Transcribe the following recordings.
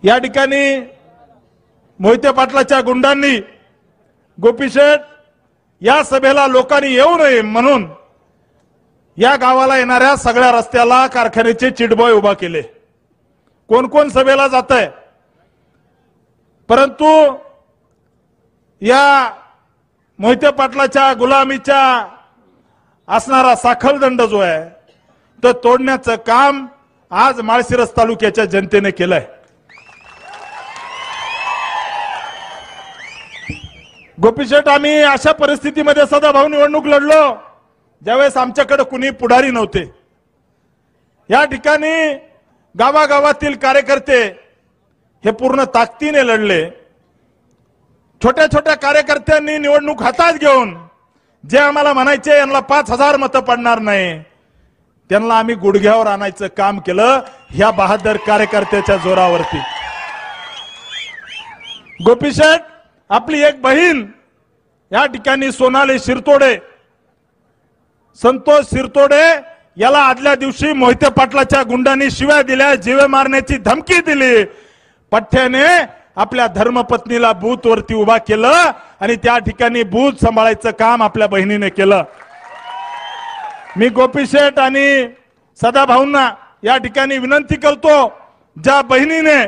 या ठिकाणी मोहिते पाटलाच्या गुंडांनी गोपी शेठ या सभेला लोकांनी येऊ नये म्हणून या गावाला येणाऱ्या सगळ्या रस्त्याला कारखान्याचे चिटबॉय उभा केले। कोण कोण सभेला जात आहे, परंतु या मोहिते पाटलाच्या गुलामीच्या असणारा साखळदंड जो आहे तो तोडण्याचं काम आज माळशिरस तालुक्याच्या जनतेने केलंय। गोपी शेठ, आम्ही अशा परिस्थितीमध्ये सदाभाऊ निवडणूक लढलो ज्यावेळेस आमच्याकडे कुणी पुढारी नव्हते। या ठिकाणी गावागावातील कार्यकर्ते हे पूर्ण ताकदीने लढले। छोट्या छोट्या कार्यकर्त्यांनी निवडणूक हातात घेऊन जे आम्हाला म्हणायचे यांना 5000 मतं पडणार नाही, त्यांना आम्ही गुडघ्यावर आणायचं काम केलं ह्या बहादर कार्यकर्त्याच्या जोरावरती। गोपी शेठ, आपली एक बहीण या ठिकाणी सोनाली शिरतोडे, संतोष शिरतोडे याला आदल्या दिवशी मोहिते पाटलाच्या गुंडांनी शिव्या दिल्या, जीवे मारण्याची धमकी दिली। पठ्ठ्याने आपल्या धर्मपत्नीला बूथ वरती उभा केलं आणि त्या ठिकाणी बूथ सांभाळायचं काम आपल्या बहिणीने केलं। मी गोपी शेठ आणि सदाभाऊंना या ठिकाणी विनंती करतो, ज्या बहिणीने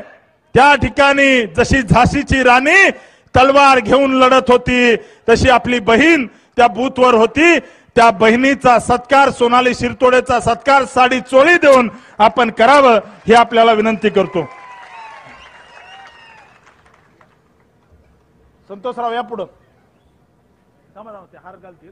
त्या ठिकाणी जशी झाशीची राणी तलवार घेऊन लढत होती तशी आपली बहीण त्या बूथवर होती, त्या बहिणीचा सत्कार, सोनाली शिरतोडेचा सत्कार साडी चोळी देऊन आपण करावं हे आपल्याला विनंती करतो। संतोषराव या पुढे हार घालतील।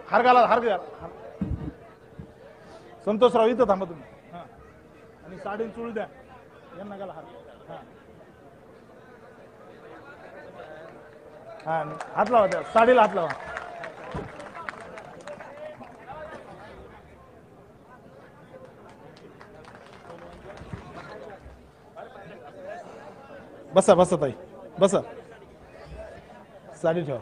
हार घाला, हार घाला। संतोषराव इथं थांबा तुम्ही, आणि साडी चुळ द्या यांना, घाला हार। हात लावा, त्या साडीला हात लावा। बसा बसा ताई, बसा, साडी ठेवा।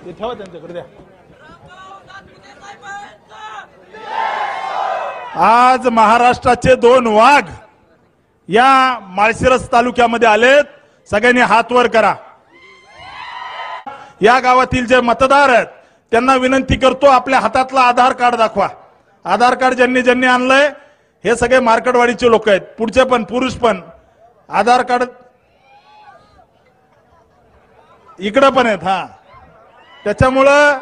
ते ठेवा त्यांच्याकडे द्या। आज महाराष्ट्राचे 2 वाघ या माळशिरस तालुक्यामध्ये आलेत, सगळ्यांनी हात वर करा। या गावातील जे मतदार आहेत त्यांना विनंती करतो, आपल्या हातातला आधार कार्ड दाखवा। आधार कार्ड ज्यांनी ज्यांनी आणलंय हे सगळे मार्केटवाडीचे लोक आहेत, पुढचे पण पुरुष पण आधार कार्ड इकडे पण आहेत। त्याच्यामुळं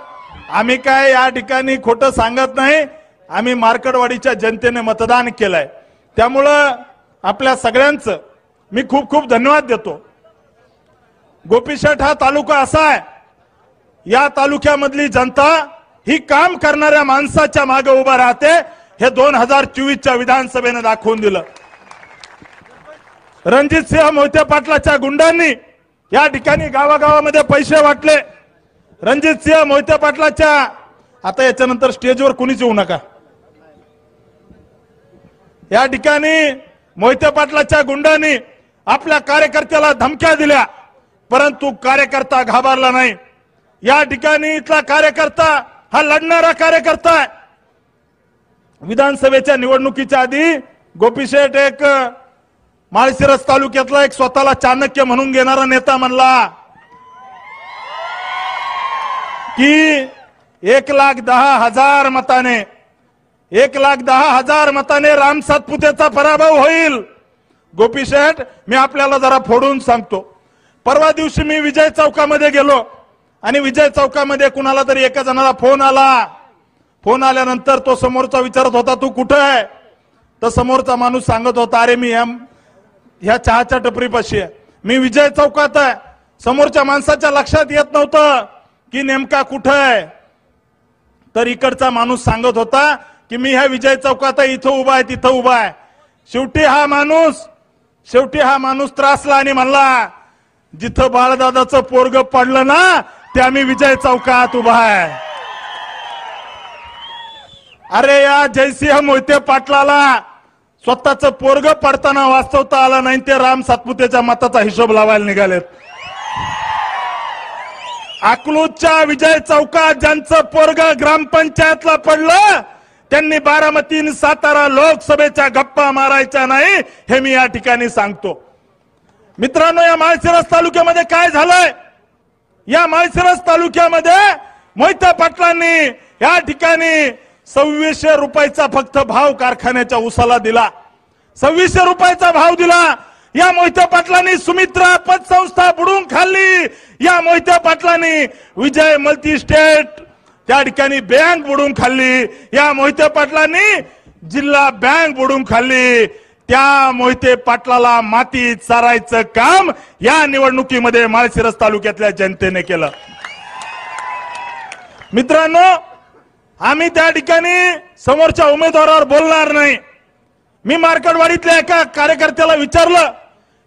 आम्ही काय या ठिकाणी खोटं सांगत नाही, आम्ही मार्केटवाडीच्या जनतेने मतदान केलंय, त्यामुळं आपल्या सगळ्यांचं मी खूप खूप धन्यवाद देतो। गोपी शेठ हा तालुका असा आहे, या तालुक्यामधली जनता ही काम करणाऱ्या माणसाच्या मागे उभा राहते, हे 2024च्या विधानसभेने दाखवून दिलं। रणजितसिंह मोहिते पाटलाच्या गुंडांनी या ठिकाणी गावागावामध्ये पैसे वाटले। रणजितसिंह मोहिते पाटलाच्या, आता याच्यानंतर स्टेजवर कुणीच येऊ नका, या ठिकाणी मोहिते पाटलाच्या गुंडांनी आपल्या कार्यकर्त्याला धमक्या दिल्या, परंतु कार्यकर्ता घाबरला नाही। या ठिकाणी इथला कार्यकर्ता हा लढणारा कार्यकर्ता आहे। विधानसभेच्या निवडणुकीच्या आधी गोपी शेठ एक माळशिरस तालुक्यातला एक स्वतःला चाणक्य म्हणून घेणारा नेता म्हणला की 1,10,000 मताने 1,10,000 मताने राम सातपुतेचा पराभव होईल। गोपी शेठ, मी आपल्याला जरा फोडून सांगतो, परवा दिवशी मी विजय चौकामध्ये गेलो आणि विजय चौकामध्ये कुणाला तरी एका जणाला फोन आला। फोन आल्यानंतर तो समोरचा विचारत होता तू कुठे आहे, तर समोरचा माणूस सांगत होता अरे मी ह्या चहाच्या टपरीपाशी आहे, मी विजय चौकात आहे। समोरच्या माणसाच्या लक्षात येत नव्हतं की नेमका कुठे आहे, तर इकडचा माणूस सांगत होता की मी ह्या विजय चौकात आहे, इथं उभा आहे तिथं उभा आहे। शेवटी हा माणूस त्रासला आणि म्हणला, जिथं बाळदादाचं पोरग पडलं ना ते आम्ही विजय चौकात उभा आहे. अरे या जयसिंह मोहिते पाटलाला स्वतःच पोरग पडताना वाचवता आला नाही, ते राम सातपुतेच्या मताचा हिशोब लावायला निघालेत. अकलूजच्या विजय चौकात ज्यांचं पोरग ग्रामपंचायतला पडलं त्यांनी बारामती आणि सातारा लोकसभेच्या गप्पा मारायच्या नाही, हे मी या ठिकाणी सांगतो. मित्रांनो, या माळशिरस तालुक्यामध्ये काय झालंय? या माळशिरस तालुक्यामध्ये मोहिते पाटलांनी या ठिकाणी 2600 रुपयाचा फक्त भाव कारखान्याच्या उसाला दिला. 2600 रुपयाचा भाव दिला. या मोहिते पाटलांनी सुमित्रा पतसंस्था बुडून खाल्ली. या मोहिते पाटलांनी विजय मल्टी स्टेट त्या ठिकाणी बँक बुडून खाल्ली. या मोहिते पाटलांनी जिल्हा बँक बुडून खाल्ली. त्या मोहिते पाटलाला मातीत चारायचं काम या निवडणुकीमध्ये माळशिरस तालुक्यातल्या जनतेने केलं. मित्रांनो, आम्ही त्या ठिकाणी समोरच्या उमेदवारावर बोलणार नाही. मी मार्कडवाडीतल्या एका कार्यकर्त्याला विचारलं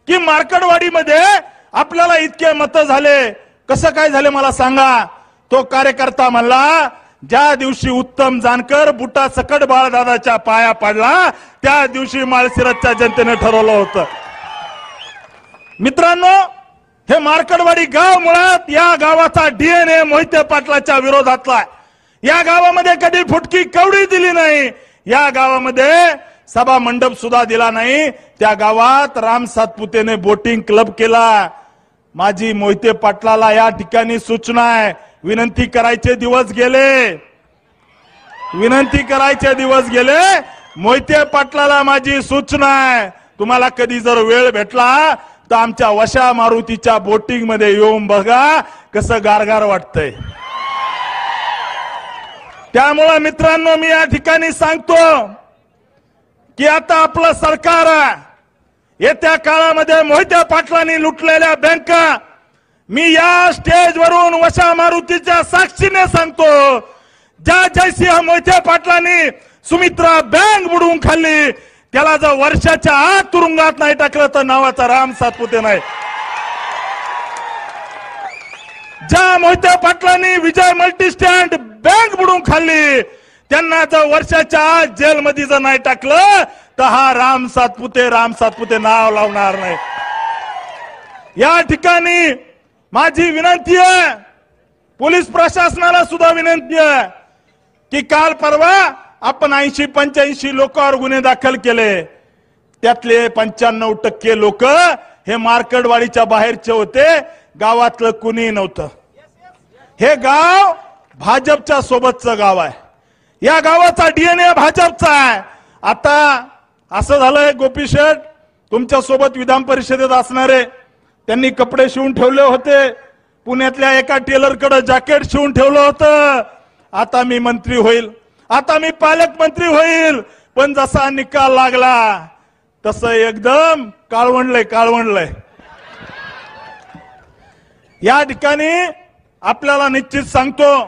की मार्कडवाडीमध्ये आपल्याला इतके मतं झाले, कसं काय झाले मला सांगा. तो कार्यकर्ता म्हणला, ज्या दिवशी उत्तम जानकर बुटा सकट बाळदादाच्या पाया पडला त्या दिवशी माळशिरसच्या जनतेने ठरवलं होतं. मित्रांनो, हे मार्कडवाडी गाव मुळात या गावाचा डीएनए मोहिते पाटलाच्या विरोधातला. या गावामध्ये कधी फुटकी कवडी दिली नाही. या गावामध्ये सभा मंडप सुद्धा दिला नाही. त्या गावात राम सातपुतेने बोटिंग क्लब केला. माझी मोहिते पाटलाला या ठिकाणी सूचना आहे, विनंती करायचे दिवस गेले. मोहिते पाटलाला माझी सूचना आहे, तुम्हाला कधी जर वेळ भेटला तर आमच्या वशा मारुतीच्या बोटिंग मध्ये येऊन बघा कसं गारगार वाटतंय. त्यामुळे मित्रांनो, मी या ठिकाणी सांगतो की आता आपलं सरकार येत्या काळामध्ये मोहिते पाटलांनी लुटलेल्या बँका, मी या स्टेजवरून वशा मारुतीच्या साक्षीने सांगतो, ज्या जयसिंह मोहिते पाटलांनी सुमित्रा बँक बुडवून खाल्ली त्याला जर वर्षाच्या आत तुरुंगात नाही टाकलं तर नावाचा राम सातपुते नाही. ज्या मोहिते पाटलांनी विजय मल्टी स्टँड बँक बुडवून खाल्ली त्यांना जर वर्षाच्या आत जेलमध्ये जर नाही टाकलं तर हा राम सातपुते नाव लावणार नाही. या ठिकाणी माझी विनंती आहे, पोलीस प्रशासनाला सुद्धा विनंती आहे की काल परवा आपण 80-85 लोकांवर गुन्हे दाखल केले. त्यातले 95% लोक हे मार्कडवाडीच्या बाहेरचे होते, गावातलं कुणी नव्हतं. हे गाव भाजपच्या सोबतचं गाव आहे. या गावाचा डीएनए भाजपचा आहे. आता असं झालंय, गोपी शेठ तुमच्या सोबत विधान परिषदेत असणारे त्यांनी कपडे शिवून ठेवले होते. पुण्यातल्या एका टेलरकडे जॅकेट शिवून ठेवलं होतं. आता मी मंत्री होईल, आता मी पालकमंत्री होईल, पण जसा निकाल लागला तसं एकदम काळवंडलंय. या ठिकाणी आपल्याला निश्चित सांगतो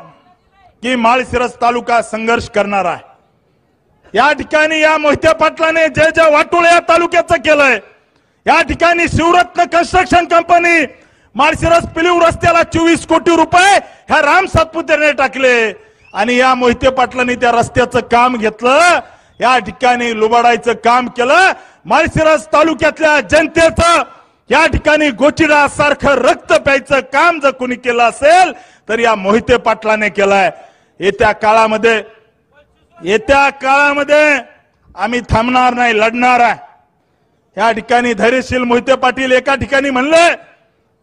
की माळशिरस तालुका संघर्ष करणार आहे. या ठिकाणी या मोहिते पाटलाने जे वाटोळ या तालुक्याचं केलंय, या ठिकाणी शिवरत्न कन्स्ट्रक्शन कंपनी माळशिरस पिलीव रस्त्याला 24 कोटी रुपये ह्या राम सातपुतेने टाकले आणि या मोहिते पाटलांनी त्या रस्त्याचं काम घेतलं. या ठिकाणी लुबाडायचं काम केलं. माळशिरस तालुक्यातल्या जनतेचं या ठिकाणी गोचिडा सारखं रक्त प्यायचं काम जर कोणी केलं असेल तर या मोहिते पाटलाने केलंय. येत्या काळामध्ये आम्ही थांबणार नाही, लढणार आहे. या ठिकाणी धैर्यशील मोहिते पाटील एका ठिकाणी म्हणले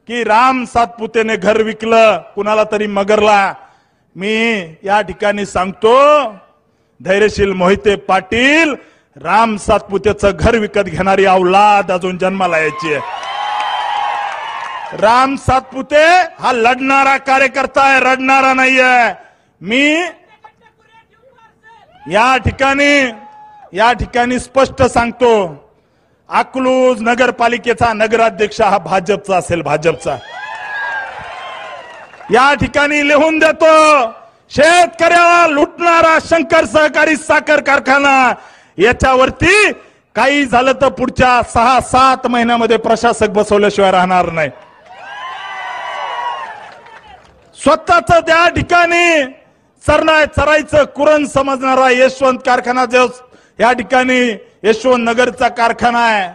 की राम सातपुतेने घर विकलं कुणाला तरी मगरला. मी या ठिकाणी सांगतो, धैर्यशील मोहिते पाटील राम सातपुतेचं घर विकत घेणारी औलाद अजून जन्माला यायची आहे. राम सातपुते हा लढणारा कार्यकर्ता आहे, रडणारा नाहीये. मी या ठिकाणी स्पष्ट सांगतो, अकलूज नगरपालिकेचा नगराध्यक्ष हा भाजपचा असेल, भाजपचा. या ठिकाणी लिहून देतो, शेतकऱ्याला लुटणारा शंकर सहकारी साखर कारखाना याच्यावरती काही झालं तर पुढच्या 6-7 महिन्यामध्ये प्रशासक बसवल्याशिवाय राहणार नाही. स्वतःच त्या ठिकाणी चरायचं कुरण समजणारा यशवंत कारखाना जो या ठिकाणी यशवंत नगरचा कारखाना आहे,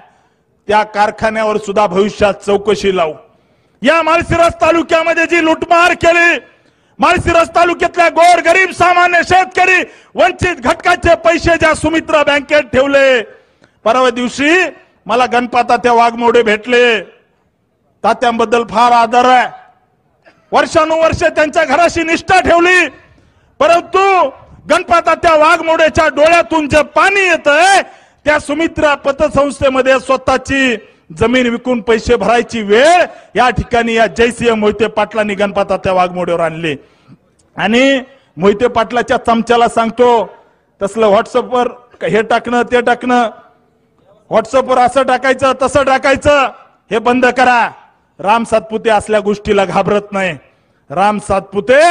त्या कारखान्यावर सुद्धा भविष्यात चौकशी लावू. या माळशिरस तालुक्यामध्ये जी लुटमार केली, माळशिरस तालुक्यातल्या गोरगरीब सामान्य शेतकरी वंचित घटकाचे पैसे ज्या सुमित्रा बँकेत ठेवले, परवा दिवशी मला गणपतात्या वाघमोडे भेटले. तात्यांबद्दल फार आदर आहे. वर्षानुवर्षे त्यांच्या घराशी निष्ठा ठेवली, परंतु गणपतात्या वाघमोडेच्या डोळ्यातून जे पाणी येतंय, त्या सुमित्रा पतसंस्थेमध्ये स्वतःची जमीन विकून पैसे भरायची वेळ या ठिकाणी या जयसिंह मोहिते पाटलांनी गणपतात्या वाघमोडेवर आणली. आणि मोहिते पाटलाच्या चमच्याला सांगतो, तसलं व्हॉट्सअपवर हे टाकणं ते टाकणं, व्हॉट्सअपवर असं टाकायचं तसं टाकायचं, हे बंद करा. राम सातपुते असल्या गोष्टीला घाबरत नाही. राम सातपुते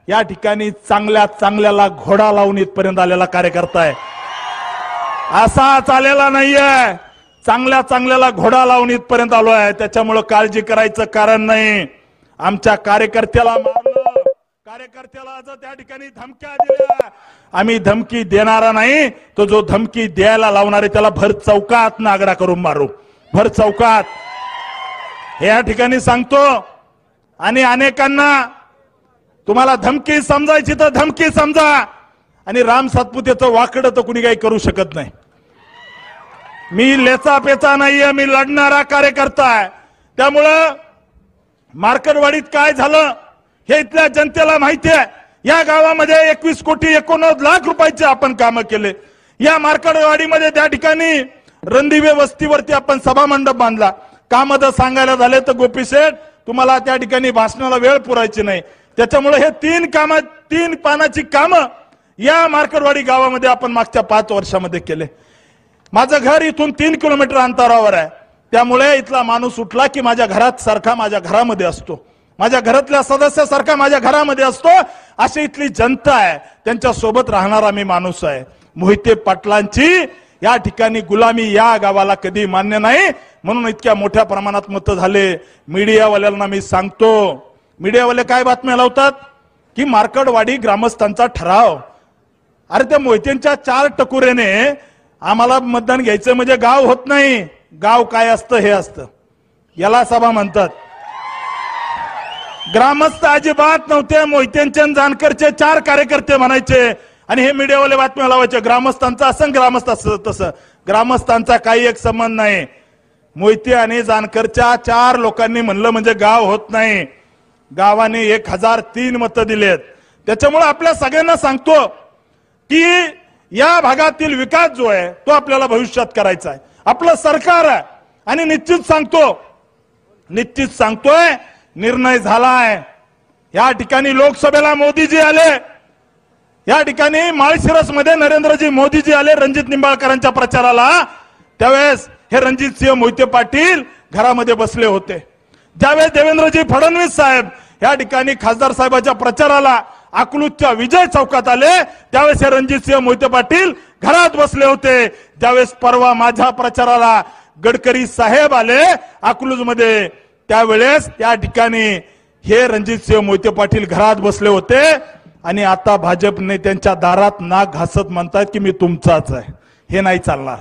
या ठिकाणी चांगल्या चांगल्याला घोडा लावून इथपर्यंत आलेला कार्यकर्ता आहे. असा चालेला नाहीये, चांगल्या चांगल्याला घोडा लावून इथपर्यंत आलो आहे. त्याच्यामुळे काळजी करायचं कारण नाही. आमच्या कार्यकर्त्याला मारलं, कार्यकर्त्याला जर त्या ठिकाणी धमक्या दिल्या, आम्ही धमकी देणारा नाही. तो जो धमकी द्यायला लावणारे त्याला भर चौकात नागडा करून मारू, भर चौकात, हे या ठिकाणी सांगतो. आणि अनेकांना तुम्हाला धमकी समजायची तर धमकी समजा, आणि राम सातपुतेचं वाकडं तर कुणी काही करू शकत नाही. मी लेचा पेचा नाहीये, मी लढणारा कार्यकर्ता आहे. त्यामुळं मार्कडवाडीत काय झालं हे इथल्या जनतेला माहिती आहे. या गावामध्ये 21 कोटी 89 लाख रुपयाचे आपण कामं केले. या मार्कडवाडीमध्ये त्या ठिकाणी रणदिवे वस्तीवरती आपण सभा मंडप बांधला. काम जर सांगायला झाले तर गोपी शेठ तुम्हाला त्या ठिकाणी भाषणाला वेळ पुरायची नाही. त्याच्यामुळे हे 3 पानाची कामं या मार्कडवाडी गावामध्ये आपण मागच्या 5 वर्षामध्ये केले. माझं घर इथून 3 किलोमीटर अंतरावर आहे. त्यामुळे इथला माणूस उठला की माझ्या घरात सारखा माझ्या घरामध्ये असतो, माझ्या घरातल्या सदस्यासारखा माझ्या घरामध्ये असतो. अशी इथली जनता आहे, त्यांच्या सोबत राहणारा मी माणूस आहे. मोहिते पाटलांची या ठिकाणी गुलामी या गावाला कधी मान्य नाही. म्हणून इतक्या मोठ्या प्रमाणात मतं झाले. मीडियावाल्यांना मी सांगतो, मीडियावाले काय बातम्या लावतात की मार्कडवाडी ग्रामस्थांचा ठराव. अरे त्या मोहितेंच्या 4 टकुरेने आम्हाला मतदान घ्यायचं म्हणजे गाव होत नाही. गाव काय असतं हे असतं, याला सभा म्हणतात. ग्रामस्थ अजिबात नव्हते. मोहितेंचे जानकरचे 4 कार्यकर्ते म्हणायचे आणि हे मीडियावाले बातम्या लावायचे ग्रामस्थांचा असं ग्रामस्थ असं तसं. ग्रामस्थांचा काही एक संबंध नाही. मोहिते आणि जानकरच्या 4 लोकांनी म्हणलं म्हणजे गाव होत नाही. गावाने 1003 मतं दिलेत. त्याच्यामुळे आपल्या सगळ्यांना सांगतो की या भागातील विकास जो आहे तो आपल्याला भविष्यात करायचा आहे. आपलं सरकार आहे आणि निश्चित सांगतोय निर्णय झालाय. या ठिकाणी लोकसभेला मोदीजी आले, या ठिकाणी माळशिरस मध्ये नरेंद्रजी मोदीजी आले रणजित निंबाळकरांच्या प्रचाराला. त्यावेळेस हे रणजितसिंह मोहिते पाटील घरामध्ये बसले होते. ज्यावेळेस देवेंद्रजी फडणवीस साहेब या ठिकाणी खासदार साहेबांच्या प्रचाराला अकलूजच्या विजय चौकात आले, त्यावेळेस हे रणजितसिंह मोहिते पाटील घरात बसले होते. ज्यावेळेस परवा माझ्या प्रचाराला गडकरी साहेब आले अकलूज मध्ये, त्यावेळेस त्या ठिकाणी हे रणजितसिंह मोहिते पाटील घरात बसले होते. आणि आता भाजप नेत्यांच्या दारात नाक घासत म्हणतात की मी तुमचाच आहे. हे नाही चालणार,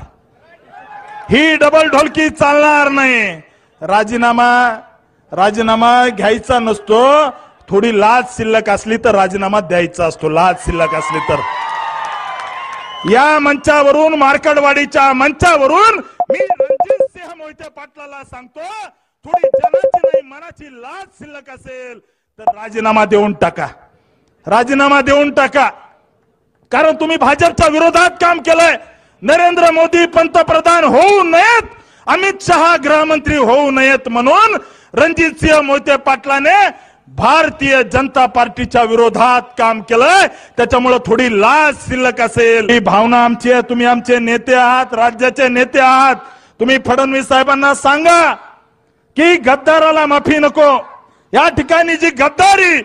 ही डबल ढोलकी चालणार नाही. राजीनामा घ्यायचा नसतो, थोडी लाज शिल्लक असली तर राजीनामा द्यायचा असतो. लाज शिल्लक असली तर या मंचावरून, मार्कडवाडीच्या मंचावरून मी रणजितसिंह मोहिते पाटलाला सांगतो, थोडी जनाची नाही मनाची लाज शिल्लक असेल तर राजीनामा देऊन टाका, राजीनामा देऊन टाका. कारण तुम्ही भाजपच्या विरोधात काम केलंय. नरेंद्र मोदी पंतप्रधान होऊ नयेत, अमित शहा गृहमंत्री होऊ नयेत म्हणून रणजितसिंह मोहिते पाटलाने भारतीय जनता पार्टीच्या विरोधात काम केलंय. त्याच्यामुळे थोडी लाज शिल्लक असेल. ही भावना आमची आहे. तुम्ही आमचे नेते आहात, राज्याचे नेते आहात. तुम्ही फडणवीस साहेबांना सांगा की गद्दाराला माफी नको. या ठिकाणी जी गद्दारी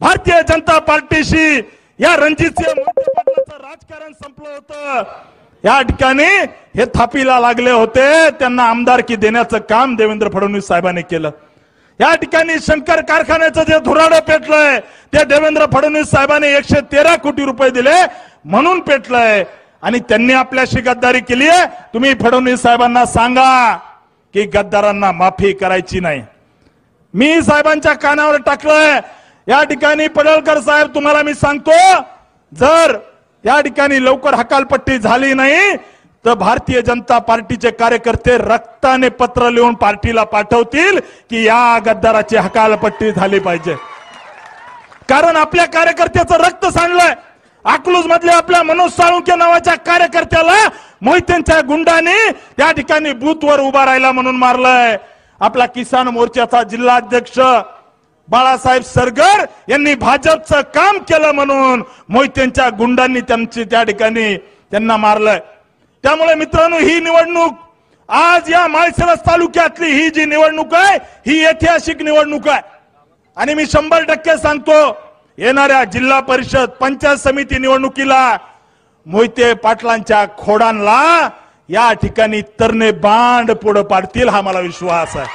भारतीय जनता पार्टीशी या रणजितसिंह मोहिते पाटलाचं राजकारण संपलं होतं, या ठिकाणी हे थापीला लागले होते त्यांना आमदारकी देण्याचं काम देवेंद्र फडणवीस साहेबांनी केलं। या ठिकाणी शंकर कारखान्याचं जे धुराडं पेटलंय ते देवेंद्र फडणवीस साहेबांनी 113 कोटी रुपये दिले म्हणून पेटलंय आणि त्यांनी आपल्याशी गद्दारी केली आहे। तुम्ही फडणवीस साहेबांना सांगा की गद्दारांना माफी करायची नाही। मी साहेबांच्या कानावर टाकलंय या ठिकाणी पडळकर साहेब तुम्हाला मी सांगतो जर या ठिकाणी लवकर हकालपट्टी झाली नाही तर भारतीय जनता पार्टीचे कार्यकर्ते रक्ताने पत्र लिहून पार्टीला पाठवतील की या गद्दाराची हकालपट्टी झाली पाहिजे। कारण आपल्या कार्यकर्त्याचं रक्त सांडलंय। अकलूज मधले आपल्या मनोज साळुंखे नावाच्या कार्यकर्त्याला मोहितेंच्या गुंडांनी या ठिकाणी बूथवर उभा राहिला म्हणून मारलंय। आपला किसान मोर्चाचा जिल्हाध्यक्ष बाळासाहेब सरगर यांनी भाजपचं काम केलं म्हणून मोहितेंच्या गुंडांनी त्या ठिकाणी त्यांना मारलंय। त्यामुळे मित्रांनो ही निवडणूक आज या माळशिरस तालुक्यातली ही जी निवडणूक आहे ही ऐतिहासिक निवडणूक आहे आणि मी 100% सांगतो येणाऱ्या जिल्हा परिषद पंचायत समिती निवडणुकीला मोहिते पाटलांच्या खोडांना या ठिकाणी तरणे बांड पुढे पाडतील हा मला विश्वास आहे।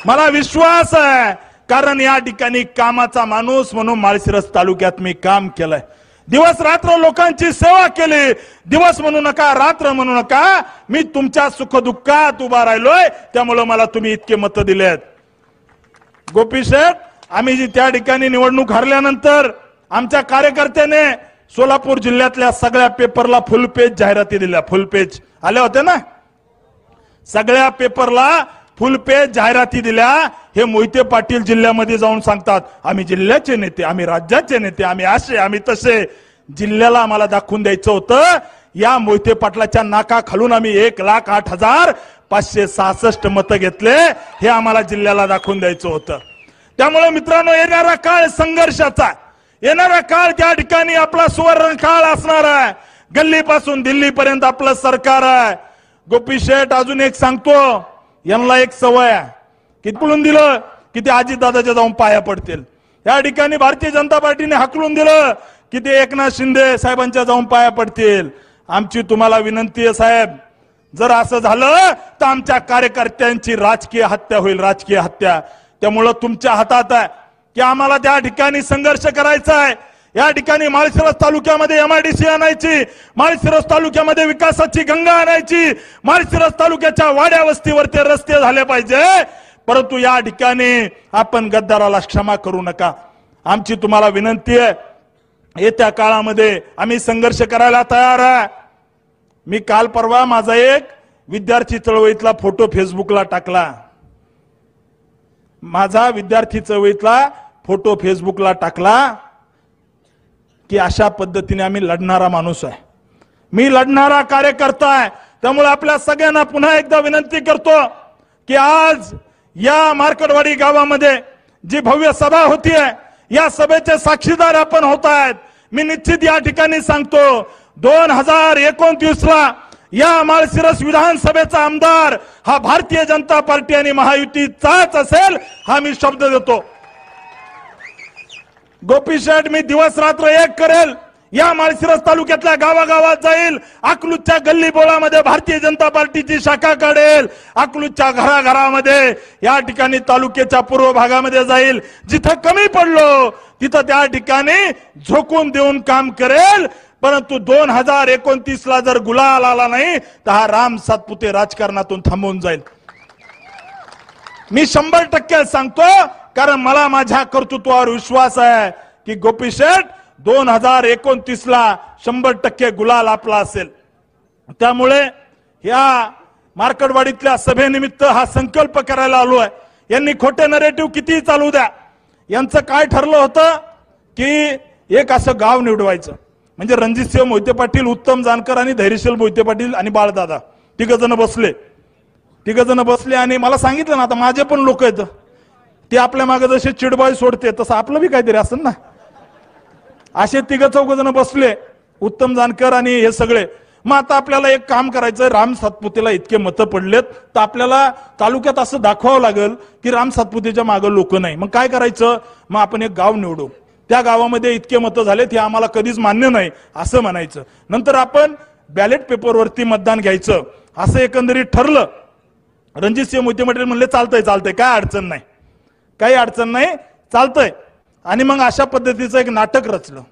मला विश्वास आहे कारण या ठिकाणी कामाचा माणूस म्हणून माळशिरस तालुक्यात मी काम केलंय। दिवस रात्र लोकांची सेवा केली। दिवस म्हणू नका रात्र म्हणू नका मी तुमच्या सुखदुःखात उभा राहिलोय त्यामुळे मला तुम्ही इतके मत दिलेत। गोपी शेठ आम्ही जी त्या ठिकाणी निवडणूक हरल्यानंतर आमच्या कार्यकर्त्याने सोलापूर जिल्ह्यातल्या सगळ्या पेपरला फुल पेज जाहिराती दिल्या। फुल पेज आले होते ना सगळ्या पेपरला फुल पेज जाहिराती दिल्या। हे मोहिते पाटील जिल्ह्यामध्ये जाऊन सांगतात आम्ही जिल्ह्याचे नेते आम्ही राज्याचे नेते आम्ही असे आम्ही तसे। जिल्ह्याला आम्हाला दाखवून द्यायचं होतं या मोहिते पाटलाच्या नाका खालून आम्ही 1,08,566 मतं घेतले हे आम्हाला जिल्ह्याला दाखवून द्यायचं होतं। त्यामुळे मित्रांनो येणारा काळ संघर्षाचा येणारा काळ त्या ठिकाणी आपला सुवर्ण काळ असणार आहे। गल्लीपासून दिल्लीपर्यंत आपलं सरकार आहे। गोपी शेठ अजून एक सांगतो यांना एक सवय आहे की पळून दिलं की ते अजितदादाच्या जाऊन पाया पडतील। या ठिकाणी भारतीय जनता पार्टीने हाकलून दिलं की ते एकनाथ शिंदे साहेबांच्या जाऊन पाया पडतील। आमची तुम्हाला विनंती आहे साहेब जर असं झालं तर आमच्या कार्यकर्त्यांची राजकीय हत्या होईल राजकीय हत्या। त्यामुळे तुमच्या हातात आहे की आम्हाला त्या ठिकाणी संघर्ष करायचा आहे। या ठिकाणी माळशिरस तालुक्यामध्ये MIDC आणायची माळशिरस तालुक्यामध्ये विकासाची गंगा आणायची माळशिरस तालुक्याच्या वाड्या वस्तीवर ते रस्ते झाले पाहिजे। परंतु या ठिकाणी आपण गद्दाराला क्षमा करू नका। आमची तुम्हाला विनंती आहे येत्या काळामध्ये आम्ही संघर्ष करायला तयार आहे। मी काल परवा माझा एक विद्यार्थी चळवळीतला फोटो फेसबुकला टाकला। माझा विद्यार्थी चळवळीतला फोटो फेसबुकला टाकला की अशा पद्धतीने आम्ही लढणारा माणूस आहे मी लढणारा कार्यकर्ता आहे। त्यामुळे आपल्या सगळ्यांना पुन्हा एकदा विनंती करतो की आज या मार्कडवाडी गावामध्ये जी भव्य सभा होतीये या सभेचे साक्षीदार आपण होत आहेत। मी निश्चित या ठिकाणी सांगतो 2029 ला या माळशिरस विधानसभेचा आमदार हा भारतीय जनता पार्टी आणि महायुतीचाच असेल हा मी शब्द देतो। गोपी शेठ मी दिवस रात्र एक करेल या माळशिरस तालुक्यातल्या गावागावात जाईल अकलूजच्या गल्ली बोळामध्ये भारतीय जनता पार्टीची शाखा काढेल अकलूजच्या घराघरामध्ये या ठिकाणी तालुक्याच्या पूर्व भागामध्ये जाईल जिथे कमी पडलो तिथे त्या ठिकाणी झोकून देऊन काम करेल। परंतु 2029 ला जर गुलाल आला नाही तर हा राम सातपुते राजकारणातून थांबून जाईल। मी 100% सांगतो कारण मला माझ्या कर्तृत्वावर विश्वास आहे की गोपी शेठ 2029 ला 100% गुलाल आपला असेल। त्यामुळे या मार्कडवाडीतल्या सभेनिमित्त हा संकल्प करायला आलो आहे। यांनी खोटे नरेटिव्ह किती चालू द्या यांचं काय ठरलं होतं की एक असं गाव निवडवायचं म्हणजे रणजितसिंह मोहिते पाटील उत्तम जानकर आणि धैर्यशील मोहिते पाटील आणि बाळदादा तिघ जण बसले आणि मला सांगितलं ना आता माझे पण लोक आहेत ते आपल्या मागे जसे चिडबाई सोडते तसं आपलं बी काहीतरी असेल ना। असे तिघ चौघ जण बसले उत्तम जानकर आणि हे सगळे। मग आता आपल्याला एक काम करायचं राम सातपुतेला इतके मतं पडलेत तर आपल्याला तालुक्यात असं दाखवावं लागेल की राम सातपुतेच्या मागे लोक नाही। मग काय करायचं मग आपण एक गाव निवडू त्या गावामध्ये इतके मतं झालेत हे आम्हाला कधीच मान्य नाही असं म्हणायचं। नंतर आपण बॅलेट पेपरवरती मतदान घ्यायचं असं एकंदरीत ठरलं. रणजितसिंह मोहिते पाटील म्हणले चालतंय चालतंय, काय अडचण नाही, काही अडचण नाही, चालतंय. आणि मग अशा पद्धतीचं एक नाटक रचलं.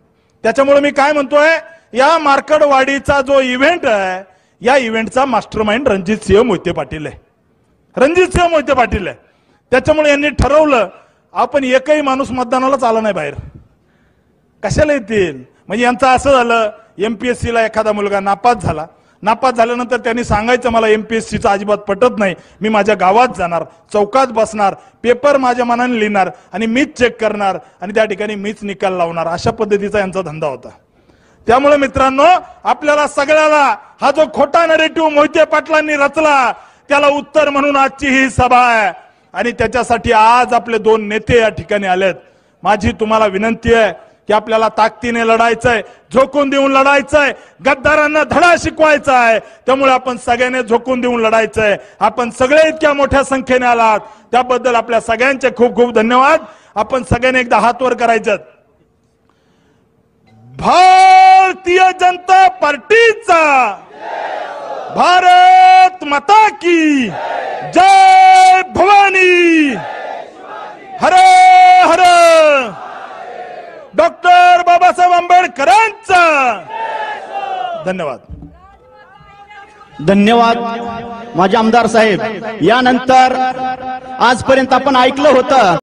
त्याच्यामुळे मी काय म्हणतोय, या मार्कडवाडीचा जो इव्हेंट आहे, या इव्हेंटचा मास्टरमाइंड रणजितसिंह मोहिते पाटील आहे, रणजितसिंह मोहिते पाटील आहे. त्याच्यामुळे यांनी ठरवलं आपण एकही माणूस मतदानालाच आला नाही बाहेर, कशाला येतील. म्हणजे यांचं असं झालं, MPSC ला एखादा मुलगा नापास झाला, नापास झाल्यानंतर त्यांनी सांगायचं मला MPSCचं अजिबात पटत नाही, मी माझ्या गावात जाणार, चौकात बसणार, पेपर माझ्या मनाने लिहिणार आणि मीच चेक करणार आणि त्या ठिकाणी मीच निकाल लावणार, अशा पद्धतीचा यांचा धंदा होता. त्यामुळे मित्रांनो, आपल्याला सगळ्याला हा जो खोटा नरेटिव्ह मोहिते पाटलांनी रचला त्याला उत्तर म्हणून आजची ही सभा आहे. आणि त्याच्यासाठी आज आपले 2 नेते या ठिकाणी आलेत. माझी तुम्हाला विनंती आहे की आपल्याला ताकदीने लढायचंय, झोकून देऊन लढायचंय, गद्दारांना धडा शिकवायचा आहे. त्यामुळे आपण सगळ्यांनी झोकून देऊन लढायचंय. आपण सगळे इतक्या मोठ्या संख्येने आलात त्याबद्दल आपल्या सगळ्यांचे खूप खूप धन्यवाद. आपण सगळ्यांनी एकदा हात वर करायचं. भारतीय जनता पार्टीचा, भारत माता की जय भवानी, हर हर डॉक्टर बाबासाहेब आंबेडकरांचा. धन्यवाद. धन्यवाद माझे आमदार साहेब. यानंतर आजपर्यंत आपण ऐकलं होतं